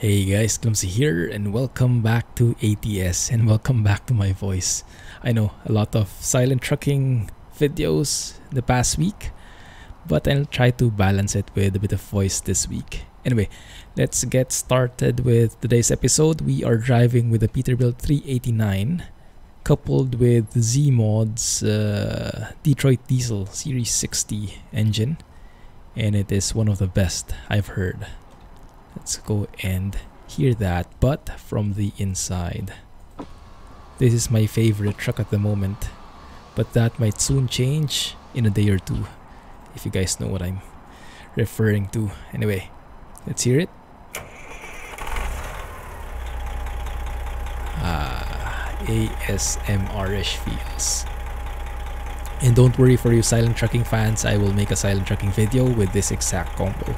Hey guys, Clumsy here and welcome back to ATS and welcome back to my voice. I know a lot of silent trucking videos the past week, but I'll try to balance it with a bit of voice this week. Anyway, let's get started with today's episode. We are driving with the Peterbilt 389 coupled with Zeemod's Detroit Diesel Series 60 engine, and it is one of the best I've heard. Let's go and hear that, but from the inside. This is my favorite truck at the moment, but that might soon change in a day or two, if you guys know what I'm referring to. Anyway, let's hear it. ASMR-ish feels. And don't worry, for you silent trucking fans, I will make a silent trucking video with this exact combo.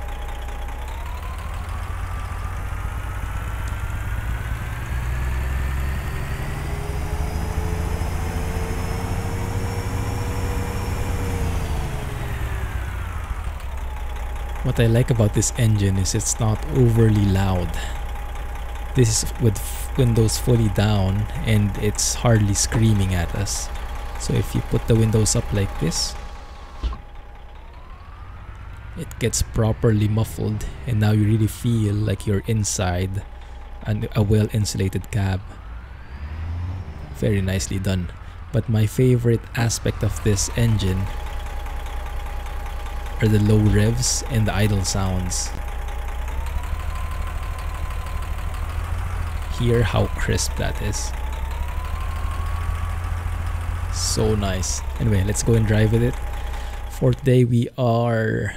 What I like about this engine is it's not overly loud. This is with windows fully down and it's hardly screaming at us. So if you put the windows up like this, it gets properly muffled and now you really feel like you're inside a well-insulated cab. Very nicely done. But my favorite aspect of this engine are the low revs and the idle sounds. Hear how crisp that is. So nice. Anyway, let's go and drive with it. For today, we are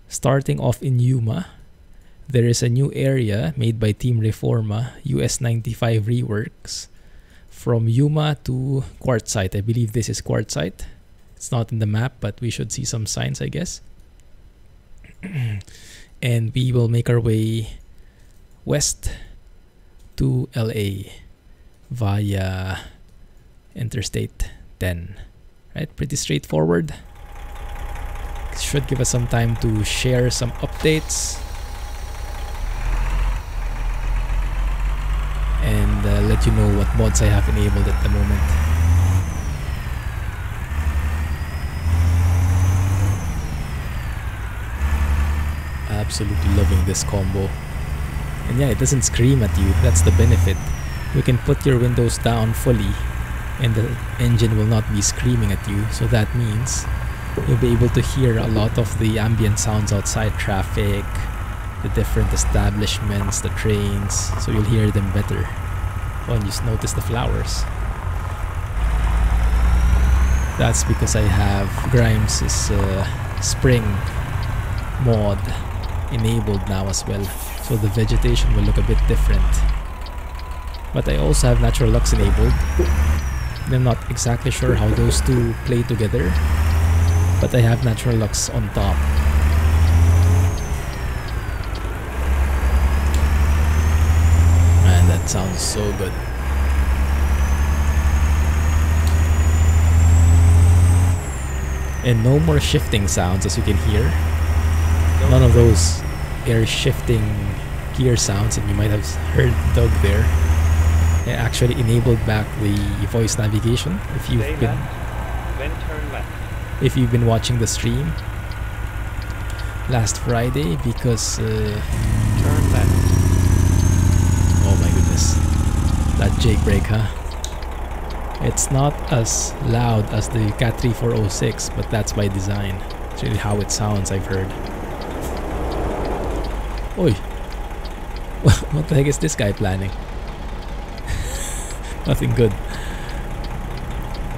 starting off in Yuma. There is a new area made by Team Reforma, US-95 reworks, from Yuma to Quartzsite. I believe this is Quartzsite. It's not in the map, but we should see some signs, I guess. And we will make our way west to LA via Interstate 10. Right, pretty straightforward. Should give us some time to share some updates and let you know what mods I have enabled at the moment. Absolutely loving this combo. And yeah, it doesn't scream at you. That's the benefit. You can put your windows down fully and the engine will not be screaming at you. So that means you'll be able to hear a lot of the ambient sounds outside, traffic, the different establishments, the trains. So you'll hear them better. Oh, and just notice the flowers. That's because I have Grimes' spring mod enabled now as well, so the vegetation will look a bit different. But I also have natural lux enabled. I'm not exactly sure how those two play together, but I have natural lux on top. Man, that sounds so good. And no more shifting sounds, as you can hear. None of those air shifting gear sounds that you might have heard Doug there. I actually enabled back the voice navigation. If you've been watching the stream last Friday, because turn left. Oh my goodness, that jake brake, huh? It's not as loud as the Cat 3406, but that's by design. It's really how it sounds, I've heard. Oi! What the heck is this guy planning? Nothing good.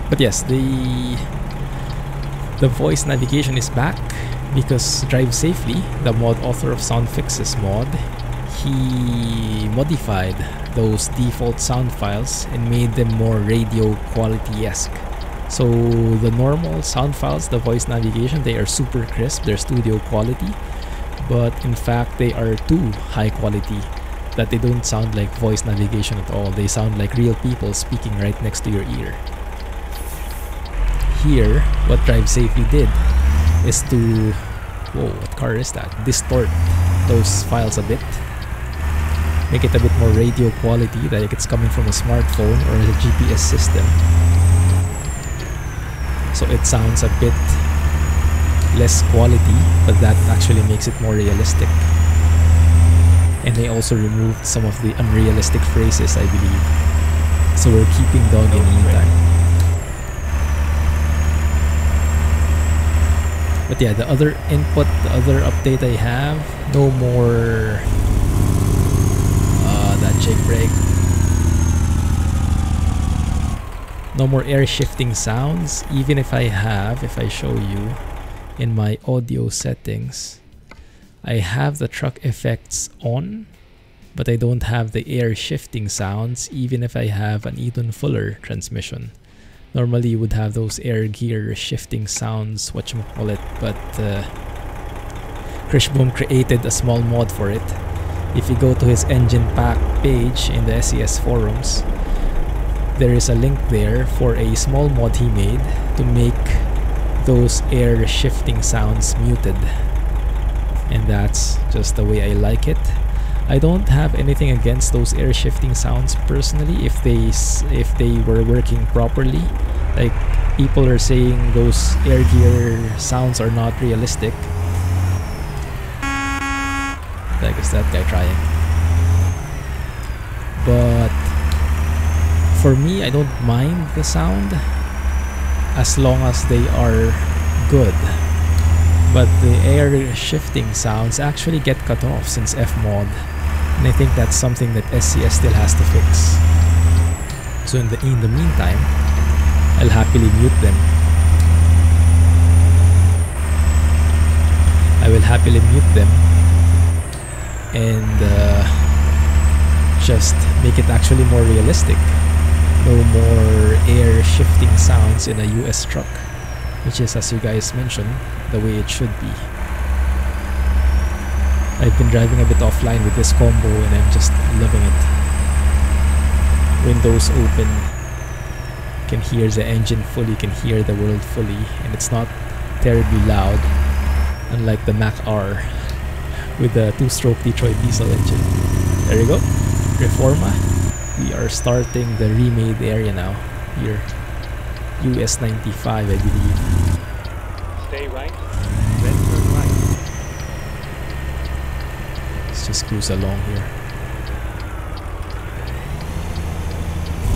But yes, the voice navigation is back because Drive Safely, the mod author of Sound Fixes mod, he modified those default sound files and made them more radio quality-esque. So the normal sound files, the voice navigation, they are super crisp, they're studio quality. But in fact they are too high quality that they don't sound like voice navigation at all. They sound like real people speaking right next to your ear. Here, what Drive Safely did is to, whoa, what car is that? Distort those files a bit make it a bit more radio quality, like it's coming from a smartphone or a GPS system. So it sounds a bit less quality, but that actually makes it more realistic. And they also removed some of the unrealistic phrases, I believe. So we're keeping dog in the meantime. But yeah, the other input, the other update I have, no more that jake brake. No more air shifting sounds. Even if I show you in my audio settings, I have the truck effects on, but I don't have the air shifting sounds even if I have an Eaton Fuller transmission. Normally you would have those air gear shifting sounds, whatchamacallit, but Krishboom created a small mod for it. If you go to his engine pack page in the SCS forums, there is a link there for a small mod he made to make those air shifting sounds muted. And that's just the way I like it. I don't have anything against those air shifting sounds personally if they were working properly. Like, people are saying those air gear sounds are not realistic. Like, is that guy trying? But for me, I don't mind the sound as long as they are good. But the air shifting sounds actually get cut off since Fmod, and I think that's something that SCS still has to fix. So in the meantime, I'll happily mute them. I will happily mute them and just make it actually more realistic. No more air shifting sounds in a US truck, which is, as you guys mentioned, the way it should be. I've been driving a bit offline with this combo and I'm just loving it. Windows open, can hear the engine fully, can hear the world fully, and it's not terribly loud, unlike the Mac R with the 2-stroke Detroit diesel engine. There you go, Reforma. We are starting the remade area now, here. US-95, I believe. Stay right, then turn right. Let's just cruise along here.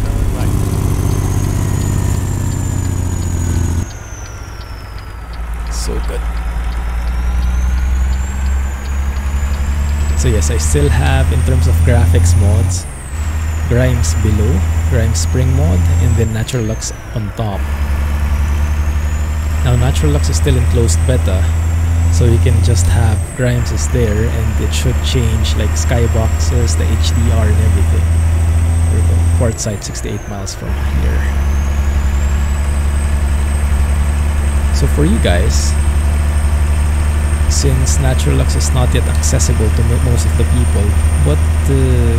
Turn right. So good. So yes, I still have, in terms of graphics mods, Grimes below, Grimes Spring mod, and then Natural Lux on top. Now Natural Lux is still in closed beta, so you can just have Grimes is there and it should change like skyboxes, the HDR and everything. There we go, Quartzsite 68 miles from here. So for you guys, since Natural Lux is not yet accessible to most of the people, what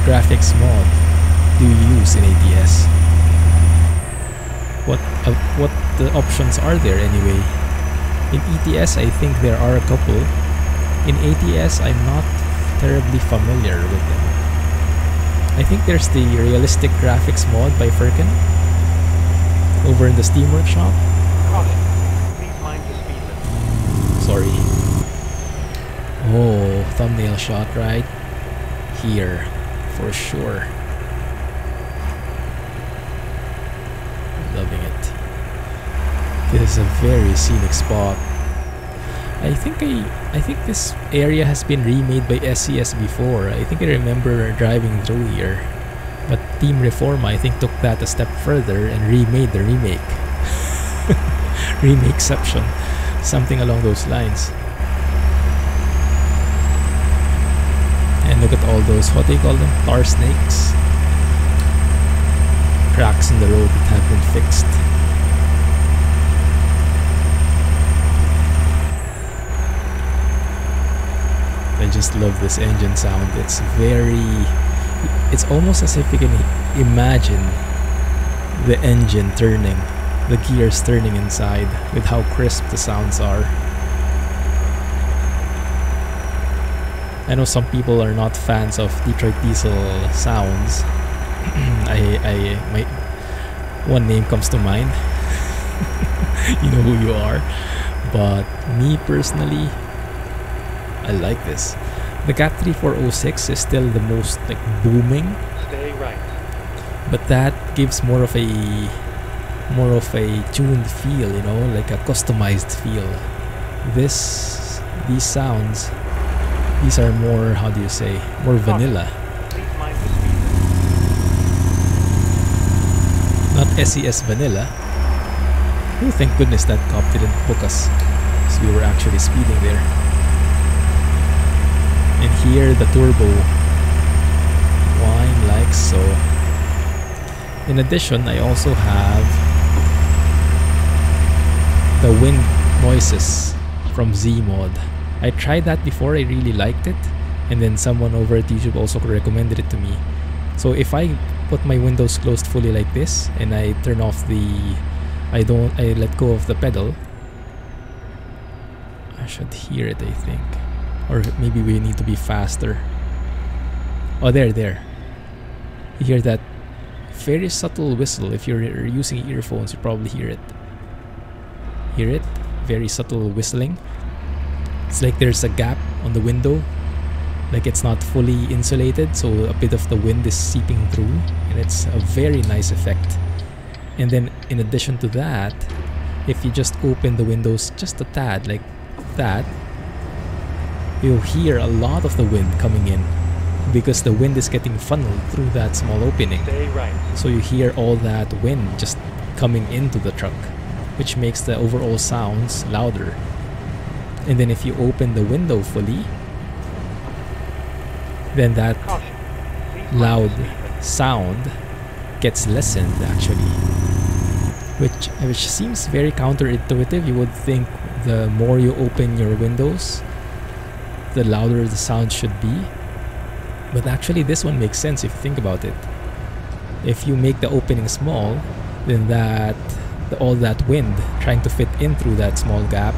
graphics mod do you use in ATS? What options are there anyway? In ETS, I think there are a couple. In ATS, I'm not terribly familiar with them. I think there's the realistic graphics mod by Firkin over in the Steam Workshop. Caution. Please mind the speed limit. Sorry. Oh, thumbnail shot right here for sure. Loving it. This is a very scenic spot. I think this area has been remade by SCS before. I think I remember driving through here. But Team Reforma, I think, took that a step further and remade the remake. Remakeception. Something along those lines. And look at all those, what do you call them? Tar snakes. Cracks in the road that have been fixed. I just love this engine sound. It's almost as if you can imagine the engine turning, the gears turning inside with how crisp the sounds are. I know some people are not fans of Detroit Diesel sounds. My one name comes to mind. You know who you are. But me personally, I like this. The Cat 3406 is still the most like booming. Stay right. But that gives more of a tuned feel, you know, like a customized feel. These sounds, these are more, how do you say, more vanilla. Please mind the speed limit. Not SCS vanilla. Oh, thank goodness that cop didn't book us, because we were actually speeding there. And here the turbo whine like so. In addition, I also have the wind noises from Zeemod. I tried that before, I really liked it, and then someone over at YouTube also recommended it to me. So if I put my windows closed fully like this and I turn off I let go of the pedal, I should hear it, I think. Or maybe we need to be faster. Oh, there. You hear that very subtle whistle. If you're using earphones, you probably hear it. Hear it? Very subtle whistling. It's like there's a gap on the window, like it's not fully insulated, so a bit of the wind is seeping through, and it's a very nice effect. And then in addition to that, if you just open the windows just a tad like that, you'll hear a lot of the wind coming in, because the wind is getting funneled through that small opening. Stay right. So you hear all that wind just coming into the truck, which makes the overall sounds louder. And then if you open the window fully, then that Caution. Please mind loud the speed limit. sound gets lessened actually, which seems very counterintuitive. You would think the more you open your windows, the louder the sound should be, but actually this one makes sense if you think about it. If you make the opening small, then all that wind trying to fit in through that small gap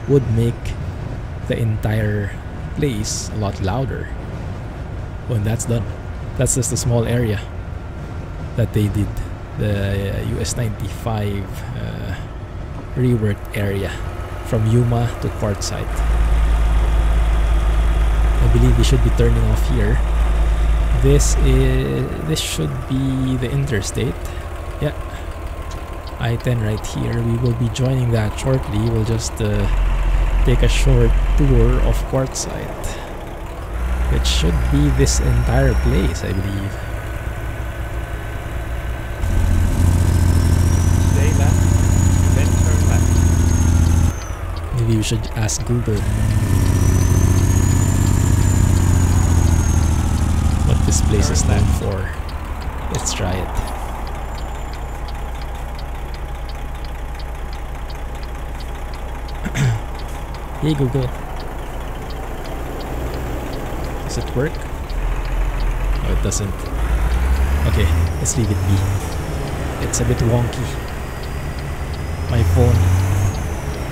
would make the entire place a lot louder. When that's done, that's just a small area that they did, the US-95 reworked area from Yuma to Quartzsite. I believe we should be turning off here. This should be the interstate. Yeah, I-10 right here. We will be joining that shortly. We'll just take a short tour of Quartzsite. It should be this entire place, I believe. Stay left, then turn left. Maybe we should ask Google what this place is known for. Let's try it. Hey Google. Does it work? Oh, it doesn't. Okay, let's leave it be. It's a bit wonky. My phone.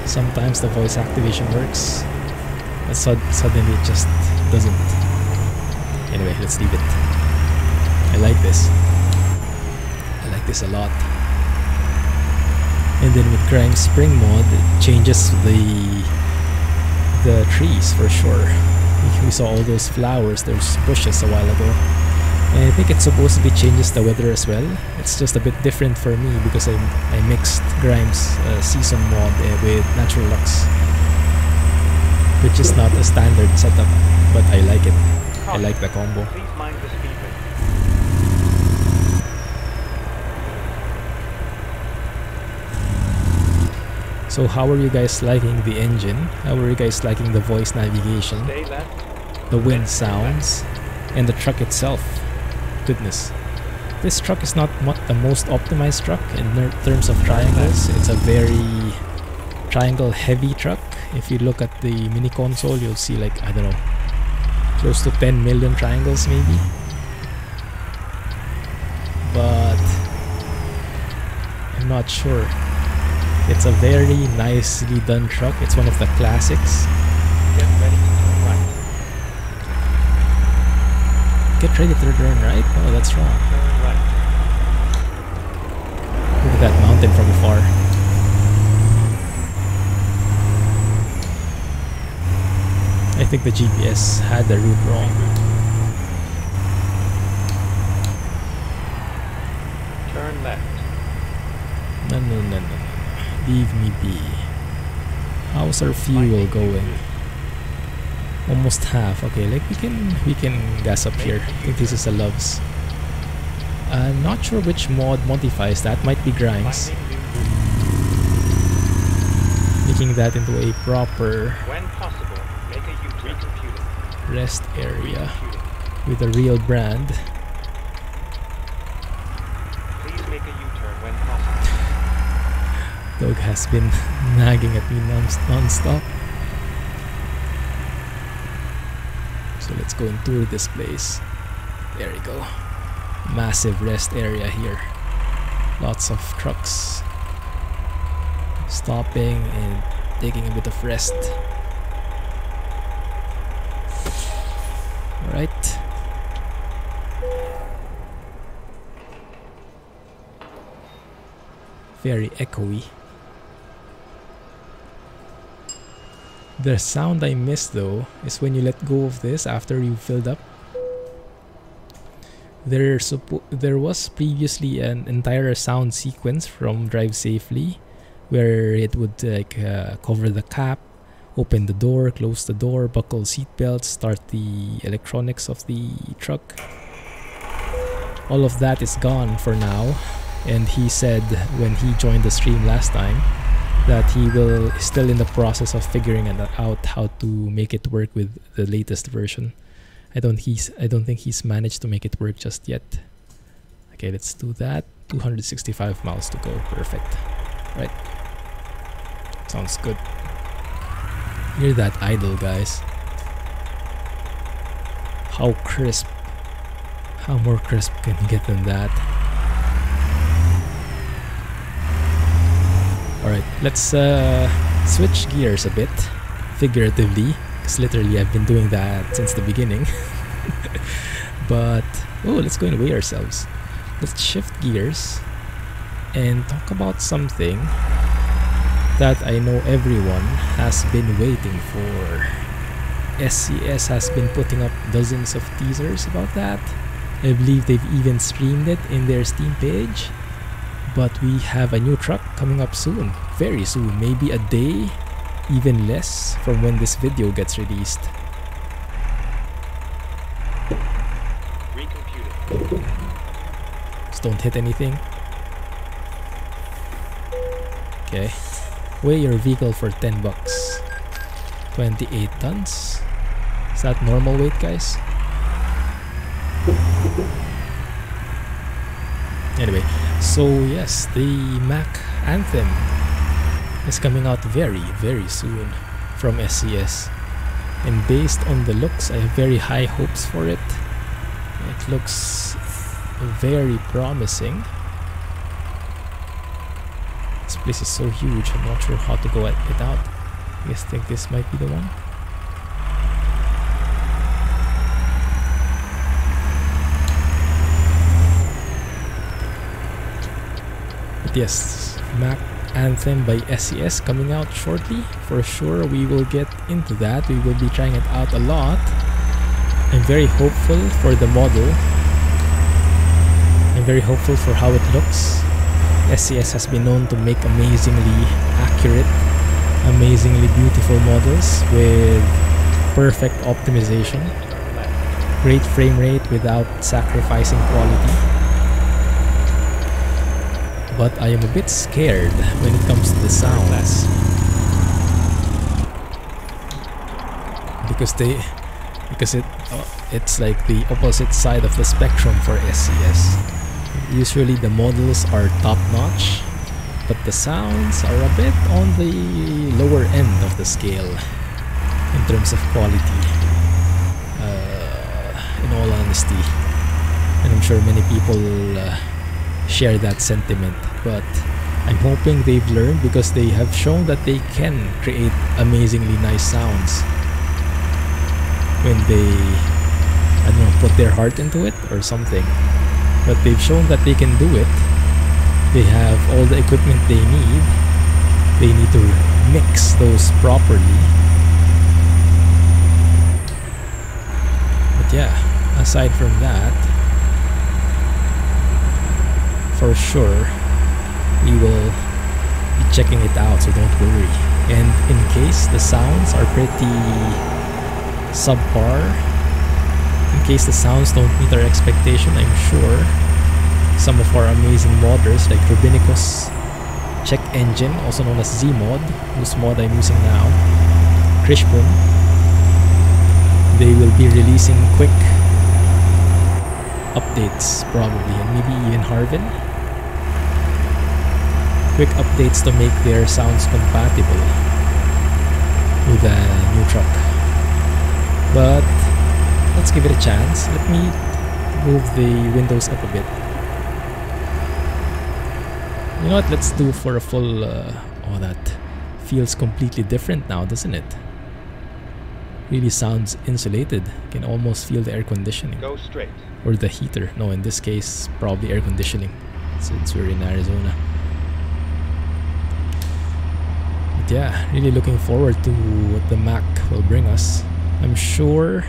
Sometimes the voice activation works, but suddenly it just doesn't. Anyway, let's leave it. I like this. I like this a lot. And then with Grime Spring mod, it changes the trees for sure. We saw all those flowers, those bushes a while ago. And I think it supposedly changes the weather as well. It's just a bit different for me because I mixed Grime's season mod with Natural Lux, which is not a standard setup, but I like it. I like the combo. Please mind the speed limit. So how are you guys liking the engine? How are you guys liking the voice navigation? Stay left. The wind sounds? And the truck itself? Goodness. This truck is not the most optimized truck in terms of triangles. It's a very triangle heavy truck. If you look at the mini console, you'll see like, I don't know, close to 10 million triangles maybe. But I'm not sure. It's a very nicely done truck. It's one of the classics. Get ready to turn right. get ready to turn right. Oh, that's wrong. Turn right. Look at that mountain from afar. I think the GPS had the route wrong. Turn left. No. Leave me be. How's our fuel going? Almost half. Okay, like we can gas up here. I think this is a Loves. I'm not sure which mod modifies that. Might be Grimes. Making that into a proper When possible, make a U-turn. Recomputing. rest area Recomputing. with a real brand. Please make a U-turn when possible. Dog has been nagging at me non-stop. So let's go and tour this place. There we go. Massive rest area here. Lots of trucks stopping and taking a bit of rest. Alright. Very echoey. The sound I miss though is when you let go of this after you've filled up. There was previously an entire sound sequence from Drive Safely where it would cover the cap, open the door, close the door, buckle seatbelts, start the electronics of the truck. All of that is gone for now, and he said when he joined the stream last time that he will still in the process of figuring out how to make it work with the latest version. I don't think he's managed to make it work just yet. Okay, let's do that. 265 miles to go. Perfect. Right. Sounds good. Hear that idle, guys. How crisp. How more crisp can you get than that? Alright, let's switch gears a bit. Figuratively. Because literally I've been doing that since the beginning. But, oh, let's go and weigh ourselves. Let's shift gears and talk about something that I know everyone has been waiting for. SCS has been putting up dozens of teasers about that. I believe they've even streamed it in their Steam page. But we have a new truck coming up soon. Very soon. Maybe a day, even less from when this video gets released. Recomputing. Just don't hit anything. Okay. Weigh your vehicle for 10 bucks. 28 tons. Is that normal weight, guys? Anyway, so yes, the Mac Anthem is coming out very, very soon from SCS. And based on the looks, I have very high hopes for it. It looks very promising. This place is so huge, I'm not sure how to go at it out. I guess think this might be the one. But yes, Mac Anthem by SCS coming out shortly. For sure we will get into that. We will be trying it out a lot. I'm very hopeful for the model. I'm very hopeful for how it looks. SCS has been known to make amazingly accurate, amazingly beautiful models with perfect optimization, great frame rate without sacrificing quality. But I am a bit scared when it comes to the sounds, because it's like the opposite side of the spectrum for SCS. Usually the models are top-notch, but the sounds are a bit on the lower end of the scale in terms of quality, in all honesty. And I'm sure many people share that sentiment, but I'm hoping they've learned, because they have shown that they can create amazingly nice sounds when they I don't know, put their heart into it or something. But they've shown that they can do it. They have all the equipment they need. They need to mix those properly. But yeah, aside from that, for sure, we will be checking it out, so don't worry. And in case the sounds are pretty subpar, in case the sounds don't meet our expectation, I'm sure some of our amazing modders like Rubinicus Check Engine, also known as Zeemod, whose mod I'm using now, Krishpun, they will be releasing quick updates probably, and maybe even Harvin. Quick updates to make their sounds compatible with a new truck. But let's give it a chance. Let me move the windows up a bit. You know what, let's do for a full oh, that feels completely different now, doesn't it? Really sounds insulated. You can almost feel the air conditioning. Go straight. Or the heater. No, in this case, probably air conditioning, since we're in Arizona. But yeah, really looking forward to what the Mac will bring us. I'm sure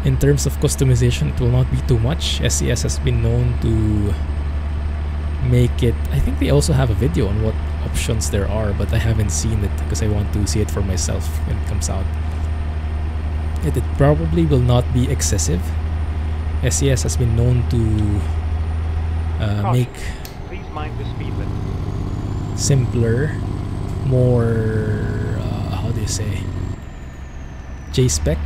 in terms of customization, it will not be too much. SCS has been known to make it. I think they also have a video on what options there are, but I haven't seen it because I want to see it for myself when it comes out. It probably will not be excessive. SCS has been known to make Please mind the speed limit. simpler, more how do you say, J-spec.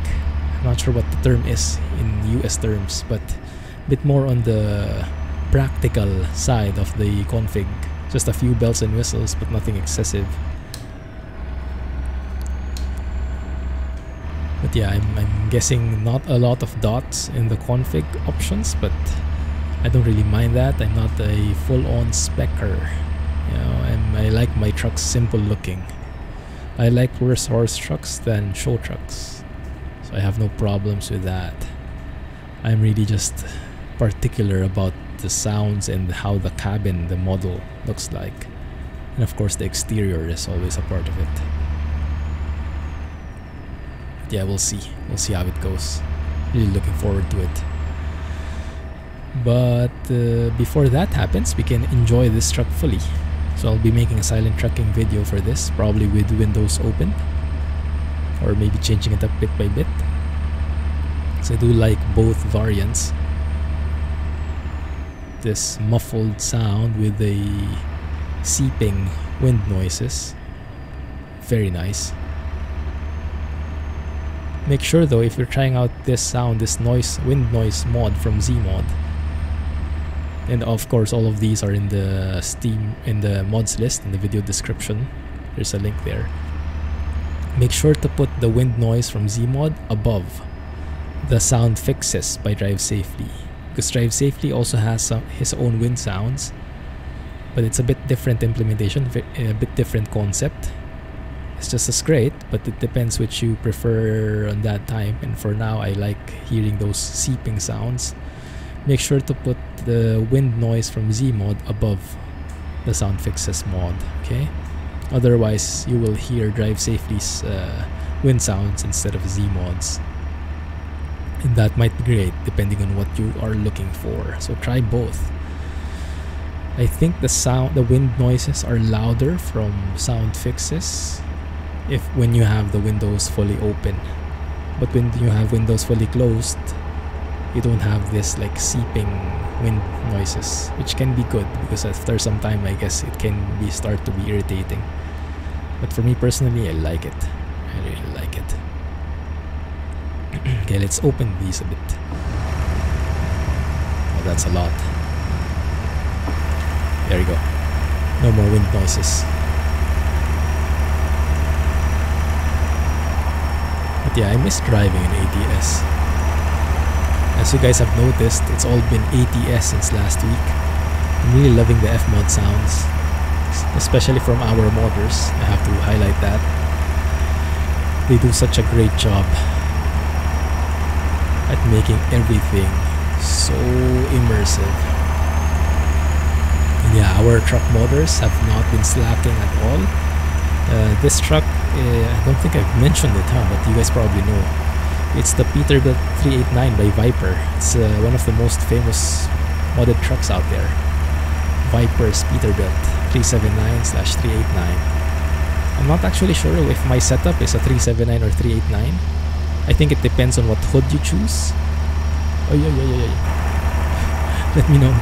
I'm not sure what the term is in US terms, but a bit more on the practical side of the config. Just a few bells and whistles, but nothing excessive. But yeah, I'm guessing not a lot of dots in the config options, but I don't really mind that. I'm not a full-on specker. You know, I like my trucks simple looking. I like worse horse trucks than show trucks, so I have no problems with that. I'm really just particular about the sounds and how the cabin, the model looks like, and of course the exterior is always a part of it. But yeah, we'll see how it goes. Really looking forward to it. But before that happens, we can enjoy this truck fully. So I'll be making a silent trucking video for this, probably with windows open, or maybe changing it up bit by bit. So I do like both variants. This muffled sound with the seeping wind noises, very nice. Make sure though, if you're trying out this sound, this wind noise mod from Zeemod, and of course all of these are in the mods list in the video description, there's a link there. Make sure to put the wind noise from Zeemod above the sound fixes by Drive Safely, because Drive Safely also has his own wind sounds, but it's a bit different implementation, a bit different concept. It's just as great, but it depends which you prefer on that time, and for now I like hearing those seeping sounds. Make sure to put the wind noise from Zeemod above the sound fixes mod, okay? Otherwise you will hear Drive Safely's wind sounds instead of Zeemod's, and that might be great depending on what you are looking for. So try both. I think the wind noises are louder from sound fixes when you have the windows fully open, but when you have windows fully closed, you don't have this like seeping wind noises, which can be good because after some time I guess it can start to be irritating. But for me personally, I like it. I really like it. Okay, let's open these a bit. Oh, that's a lot. There you go. No more wind noises. But yeah, I miss driving in ATS. As you guys have noticed, it's all been ATS since last week. I'm really loving the F-mod sounds, especially from our modders. I have to highlight that. They do such a great job. at making everything so immersive. And yeah, our truck modders have not been slacking at all. This truck, I don't think I've mentioned it, huh? But you guys probably know. It's the Peterbilt 389 by Viper. It's one of the most famous modded trucks out there. Viper's Peterbilt 379/389. I'm not actually sure if my setup is a 379 or 389. I think it depends on what hood you choose. Oh yeah. Let me know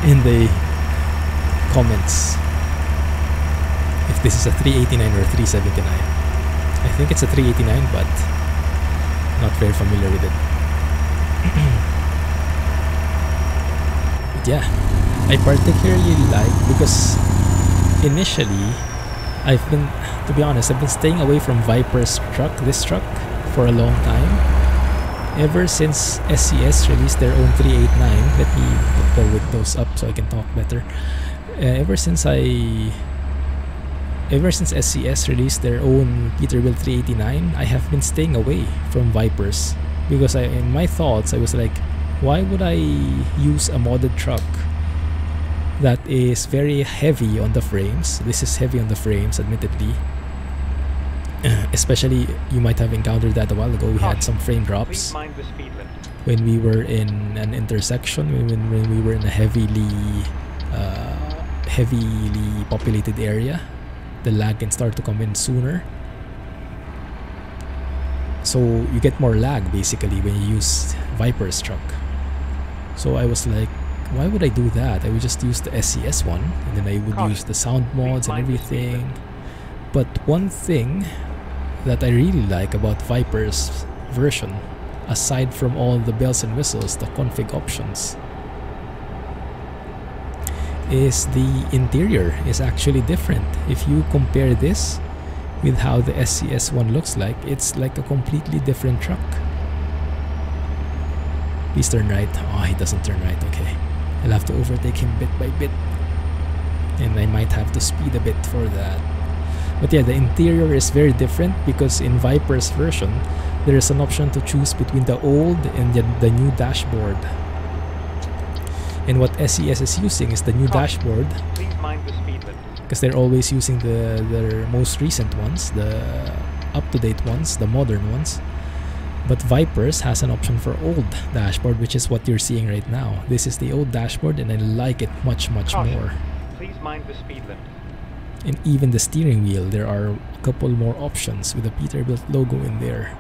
in the comments if this is a 389 or 379. I think it's a 389, but not very familiar with it. But yeah, I particularly like because initially to be honest, I've been staying away from Viper's truck, this truck, for a long time. Ever since SCS released their own 389, let me put the windows up so I can talk better. Ever since SCS released their own Peterbilt 389, I have been staying away from Vipers because in my thoughts I was like, why would I use a modded truck that is very heavy on the frames? This is heavy on the frames, admittedly. Especially, you might have encountered that a while ago. We had some frame drops when we were in an intersection, when we were in a heavily populated area. The lag can start to come in sooner. So you get more lag basically when you use Viper's truck. So I was like, why would I do that? I would just use the SCS one, and then I would use the sound mods and everything. But one thing that I really like about Viper's version, aside from all the bells and whistles, the config options, is the interior is actually different. If you compare this with how the SCS one looks like, it's like a completely different truck. Please turn right. Oh, he doesn't turn right. Okay, I'll have to overtake him bit by bit, and I might have to speed a bit for that. But yeah, the interior is very different because in Viper's version, there is an option to choose between the old and the new dashboard. And what SCS is using is the new dashboard, because they're always using their most recent ones, the up-to-date ones, the modern ones. But Vipers has an option for old dashboard, which is what you're seeing right now. This is the old dashboard, and I like it much more. Please mind the speed limit. And even the steering wheel, there are a couple more options with the Peterbilt logo in there.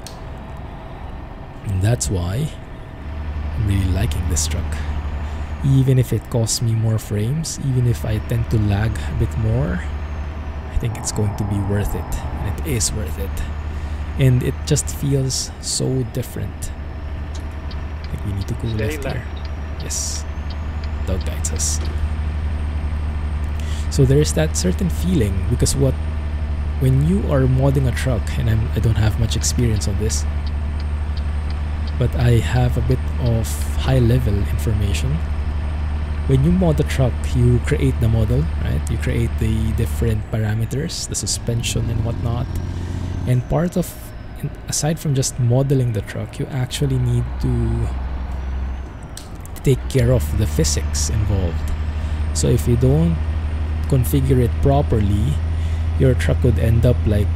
And that's why I'm really liking this truck. Even if it costs me more frames, even if I tend to lag a bit more, I think it's going to be worth it. And it is worth it. And it just feels so different. I think we need to go left here. Yes. Dog guides us. So there's that certain feeling, because when you are modding a truck, and I don't have much experience on this, but I have a bit of high-level information. When you mod a truck, you create the model, right? You create the different parameters, the suspension and whatnot. And aside from just modeling the truck, you actually need to take care of the physics involved. So if you don't configure it properly, your truck would end up like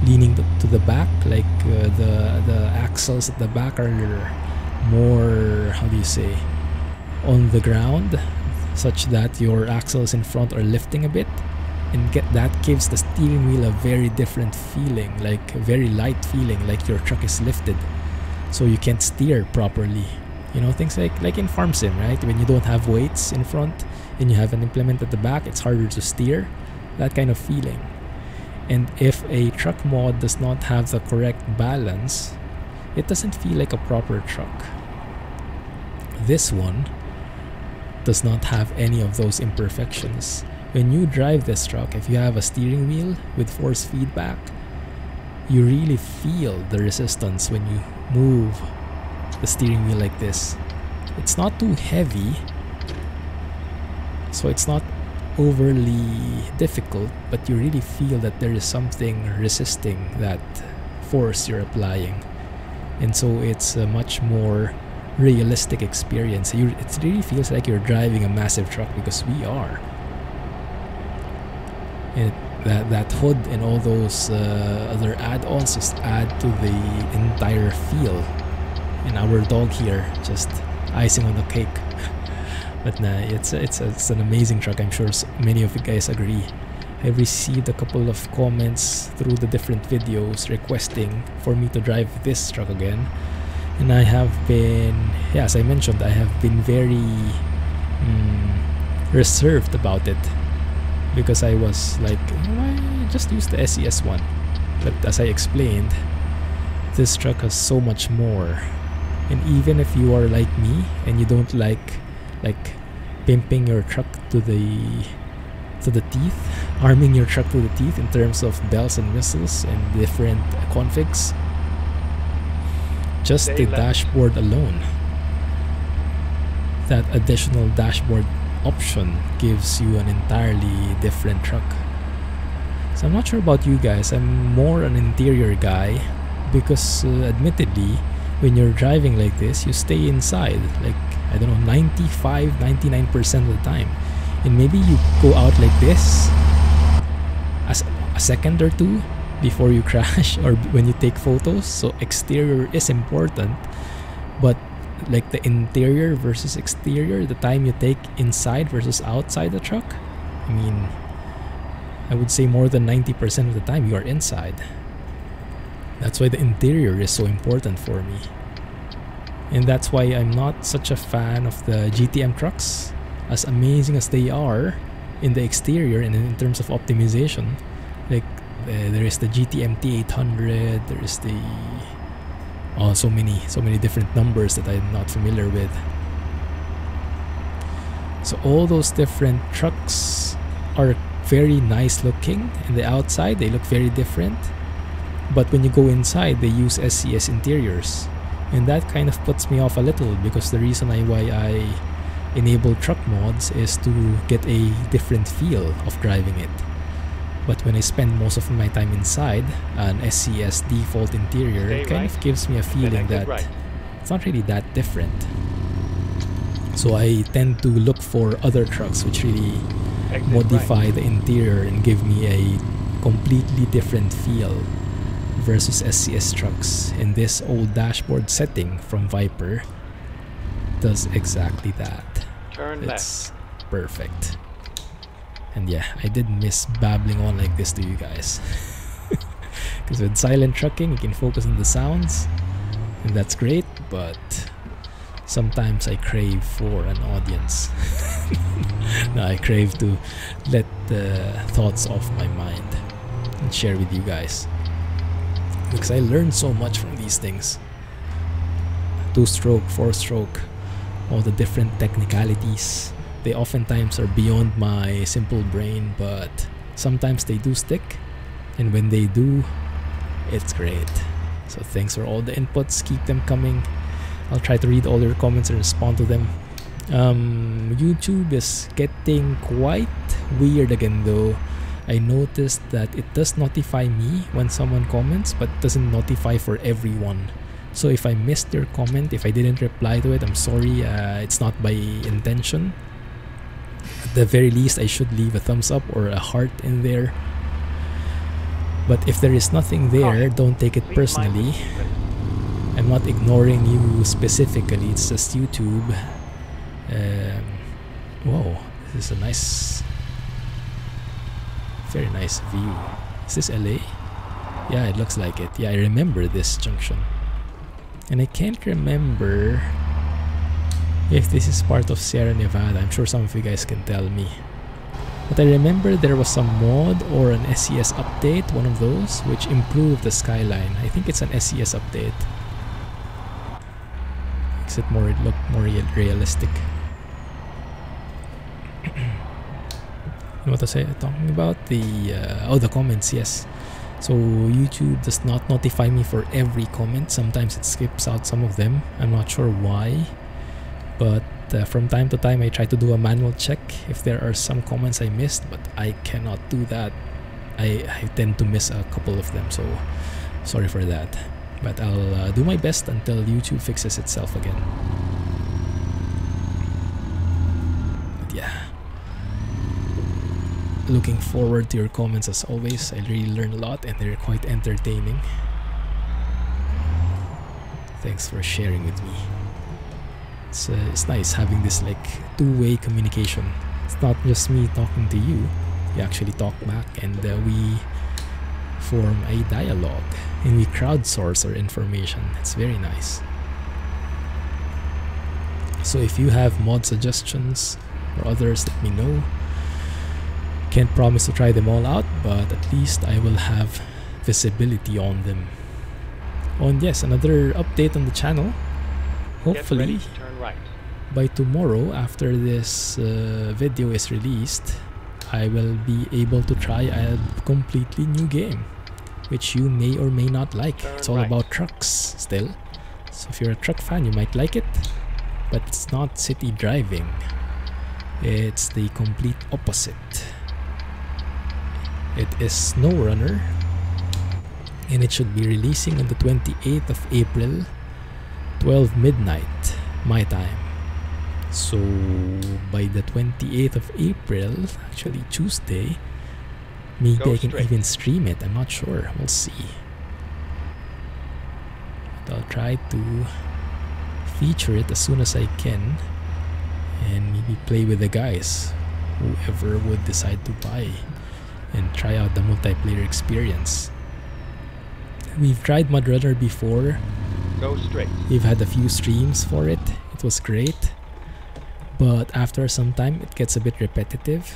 leaning to the back, like the axles at the back are more, how do you say, on the ground, such that your axles in front are lifting a bit, and that gives the steering wheel a very different feeling, like a very light feeling, like your truck is lifted, so you can't steer properly. You know, things like in farm sim, right? When you don't have weights in front and you have an implement at the back, it's harder to steer. That kind of feeling. And if a truck mod does not have the correct balance, it doesn't feel like a proper truck. This one does not have any of those imperfections. When you drive this truck, if you have a steering wheel with force feedback, you really feel the resistance when you move the steering wheel like this. It's not too heavy, so it's not overly difficult, but you really feel that there is something resisting that force you're applying. And so it's much more realistic experience. It really feels like you're driving a massive truck, because we are. That hood and all those other add-ons just add to the entire feel. And our dog here, just icing on the cake. But nah, it's an amazing truck. I'm sure many of you guys agree. I've received a couple of comments through the different videos requesting for me to drive this truck again. And I have been, yeah, as I mentioned, I have been very reserved about it. Because I was like, why just use the SCS one? But as I explained, this truck has so much more. And even if you are like me and you don't like pimping your truck to the teeth, arming your truck to the teeth in terms of bells and whistles and different configs, just the dashboard alone, that additional dashboard option gives you an entirely different truck. So I'm not sure about you guys, I'm more an interior guy, because admittedly, when you're driving like this, you stay inside, like, I don't know, 95-99% of the time. And maybe you go out like this as a second or two before you crash, or when you take photos. So exterior is important, but like the interior versus exterior, the time you take inside versus outside the truck, I mean, I would say more than 90% of the time you are inside. That's why the interior is so important for me. And that's why I'm not such a fan of the GTM trucks, as amazing as they are in the exterior and in terms of optimization. Like there is the GTM T800, there is the so many different numbers that I'm not familiar with. So all those different trucks are very nice looking, and the outside they look very different. But when you go inside, they use SCS interiors, and that kind of puts me off a little, because the reason why I enable truck mods is to get a different feel of driving it. But when I spend most of my time inside an SCS default interior, it kind of gives me a feeling that it's not really that different. So I tend to look for other trucks which really modify the interior and give me a completely different feel versus SCS trucks. And this old dashboard setting from Viper does exactly that. It's perfect. And yeah, I did miss babbling on like this to you guys. Because with silent trucking, you can focus on the sounds, and that's great, but sometimes I crave for an audience. No, I crave to let the thoughts off my mind and share with you guys. Because I learned so much from these things. 2-stroke, 4-stroke, all the different technicalities. They oftentimes are beyond my simple brain, but sometimes they do stick, and when they do, it's great. So thanks for all the inputs, keep them coming. I'll try to read all your comments and respond to them. YouTube is getting quite weird again though. I noticed that it does notify me when someone comments, but doesn't notify for everyone. So if I missed your comment, if I didn't reply to it, I'm sorry, it's not by intention. At the very least, I should leave a thumbs up or a heart in there. But if there is nothing there, don't take it personally. I'm not ignoring you specifically, it's just YouTube. Whoa, this is a nice, very nice view. Is this LA? Yeah, it looks like it. Yeah, I remember this junction. And I can't remember if this is part of Sierra Nevada. I'm sure some of you guys can tell me. But I remember there was some mod or an SCS update, one of those, which improved the skyline. I think it's an SCS update. Makes it look more realistic. What was I talking about? The comments, yes. So YouTube does not notify me for every comment. Sometimes it skips out some of them. I'm not sure why. But from time to time I try to do a manual check if there are some comments I missed, but I cannot do that. I tend to miss a couple of them, so sorry for that. But I'll do my best until YouTube fixes itself again. looking forward to your comments as always. I really learn a lot and they're quite entertaining. Thanks for sharing with me. It's nice having this like two-way communication. It's not just me talking to you. We actually talk back and we form a dialogue and we crowdsource our information. It's very nice. So if you have mod suggestions or others, let me know. Can't promise to try them all out, but at least I will have visibility on them. Oh, and yes, another update on the channel. Hopefully Right. by tomorrow, after this video is released, I will be able to try a completely new game, which you may or may not like. It's all about trucks still. So if you're a truck fan, you might like it, but it's not city driving. It's the complete opposite. It is SnowRunner, and it should be releasing on the 28th of April, 12 midnight my time. So by the 28th of April, actually Tuesday, maybe I can even stream it. I'm not sure. We'll see. But I'll try to feature it as soon as I can and maybe play with the guys, whoever would decide to buy, and try out the multiplayer experience. We've tried MudRunner before. Go straight. We've had a few streams for it. It was great. But after some time, it gets a bit repetitive.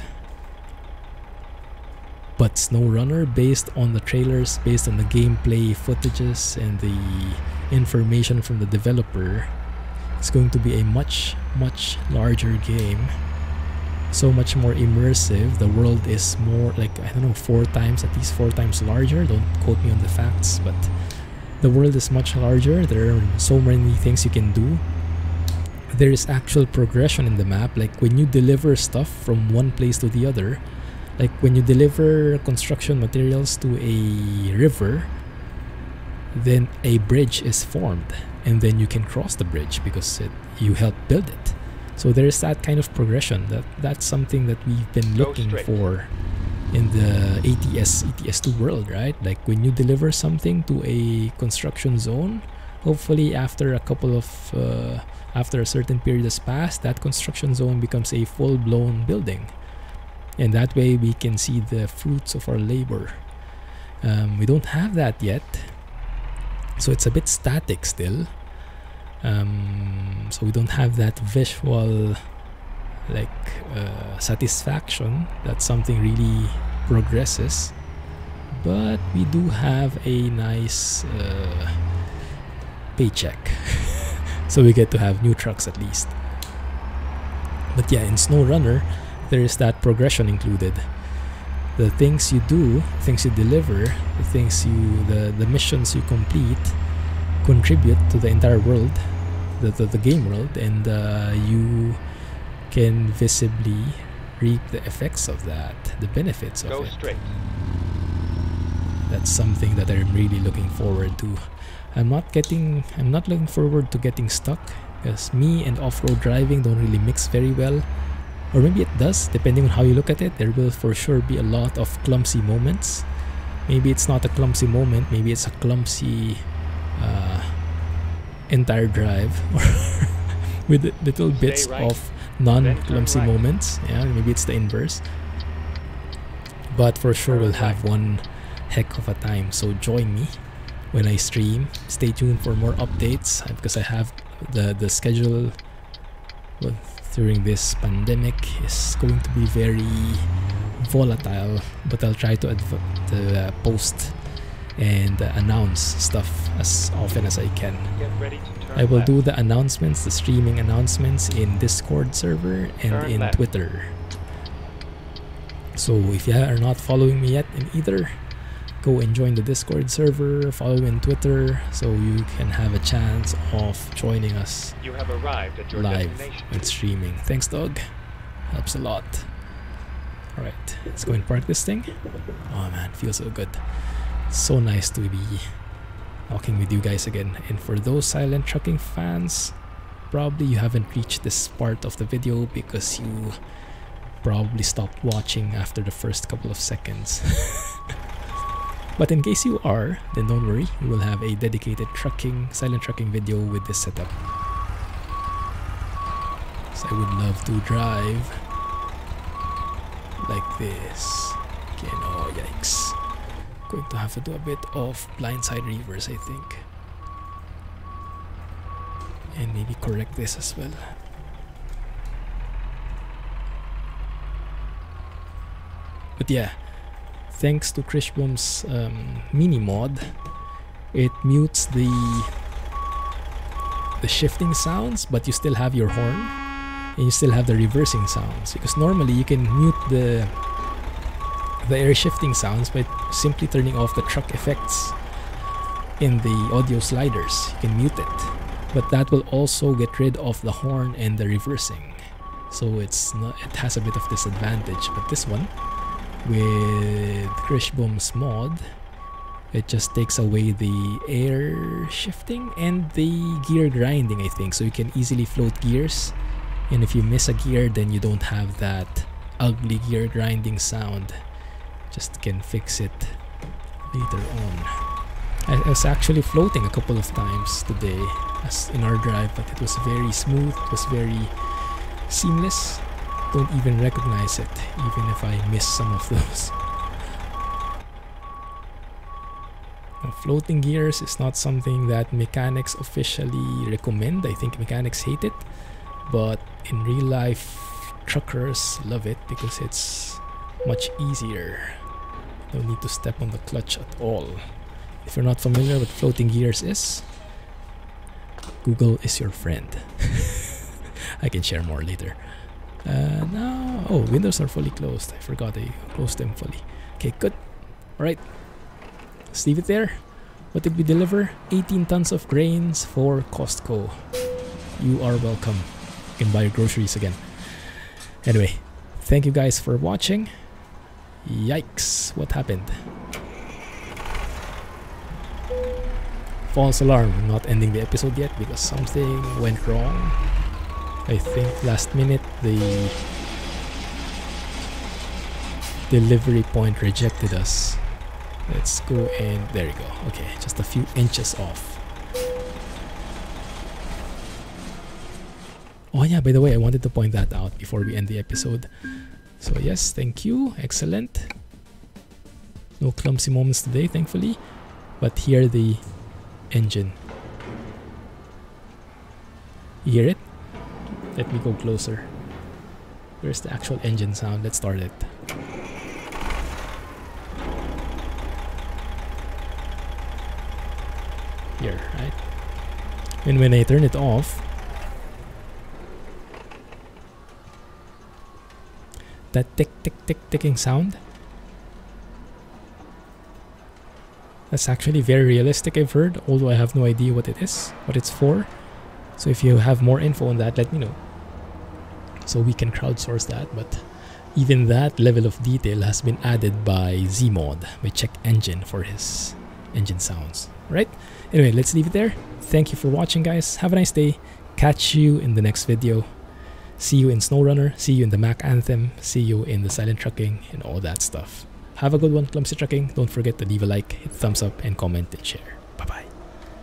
But SnowRunner, based on the trailers, based on the gameplay footages and the information from the developer, it's going to be a much larger game. So much more immersive. The world is more like, I don't know, at least four times larger. Don't quote me on the facts, but the world is much larger. There are so many things you can do. There is actual progression in the map. Like when you deliver stuff from one place to the other, like when you deliver construction materials to a river, then a bridge is formed, and then you can cross the bridge because you helped build it. So there is that kind of progression. That's something that we've been looking for in the ATS2 world, right? Like when you deliver something to a construction zone, hopefully after a certain period has passed, that construction zone becomes a full-blown building, and that way we can see the fruits of our labor. We don't have that yet, so it's a bit static still. So we don't have that visual satisfaction that something really progresses, but we do have a nice paycheck. So we get to have new trucks at least. But yeah, in SnowRunner, there is that progression included. The things you do, things you deliver, the missions you complete contribute to the entire world, the game world, and you can visibly reap the effects of that, the benefits of it. Go straight. That's something that I'm really looking forward to. I'm not looking forward to getting stuck, because me and off-road driving don't really mix very well. Or maybe it does, depending on how you look at it. There will for sure be a lot of clumsy moments. Maybe it's not a clumsy moment, maybe it's a clumsy entire drive, with little bits of non-clumsy moments. Yeah, maybe it's the inverse. But for sure we'll have one heck of a time. So join me when I stream. Stay tuned for more updates, because I have the schedule during this pandemic is going to be very volatile, but I'll try to post and announce stuff as often as I can. I will do the announcements, the streaming announcements, in Discord server and in Twitter. So if you are not following me yet in either, go and join the Discord server, follow me on Twitter, so you can have a chance of joining us live and streaming. Thanks, dog. Helps a lot. Alright, let's go and park this thing. Oh man, feels so good. So nice to be talking with you guys again. And for those silent trucking fans, probably you haven't reached this part of the video because you probably stopped watching after the first couple of seconds. But in case you are, then don't worry, we will have a dedicated silent trucking video with this setup. So I would love to drive like this. Okay, no, yikes. Going to have to do a bit of blindside reverse, I think. And maybe correct this as well. But yeah, thanks to Krishbom's mini mod, it mutes the shifting sounds, but you still have your horn and you still have the reversing sounds, because normally you can mute the air shifting sounds by simply turning off the truck effects in the audio sliders. You can mute it, but that will also get rid of the horn and the reversing, so it has a bit of disadvantage. But this one, with Krishbom's mod, it just takes away the air shifting and the gear grinding, I think, so you can easily float gears, and if you miss a gear, then you don't have that ugly gear grinding sound. Just can fix it later on. I was actually floating a couple of times today as in our drive, but it was very smooth, it was very seamless. Don't even recognize it, even if I miss some of those. Now, floating gears is not something that mechanics officially recommend. I think mechanics hate it, but in real life, truckers love it because it's much easier. No need to step on the clutch at all. If you're not familiar with floating gears is, Google is your friend. I can share more later. Now, oh, windows are fully closed. I forgot I closed them fully. Okay, good. Alright, let's leave it there. What did we deliver? 18 tons of grains for Costco. You are welcome. You can buy your groceries again. Anyway, thank you guys for watching. Yikes, what happened? False alarm. I'm not ending the episode yet because something went wrong. I think last minute the delivery point rejected us. Let's go, and there you go. Okay, just a few inches off. Oh yeah, by the way, I wanted to point that out before we end the episode. So yes, thank you, excellent. No clumsy moments today, thankfully. But hear the engine. You hear it? Let me go closer. Where's the actual engine sound? Let's start it. Here, right? And when I turn it off, that tick tick tick ticking sound, that's actually very realistic, I've heard, although I have no idea what it is, what it's for. So if you have more info on that, let me know, so we can crowdsource that. But even that level of detail has been added by Zeemod, by Check Engine, for his engine sounds. Right? Anyway, let's leave it there. Thank you for watching, guys. Have a nice day. Catch you in the next video. See you in SnowRunner. See you in the Mac Anthem. See you in the Silent Trucking and all that stuff. Have a good one, Clumsy Trucking. Don't forget to leave a like, hit thumbs up, and comment and share. Bye-bye.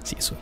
See you soon.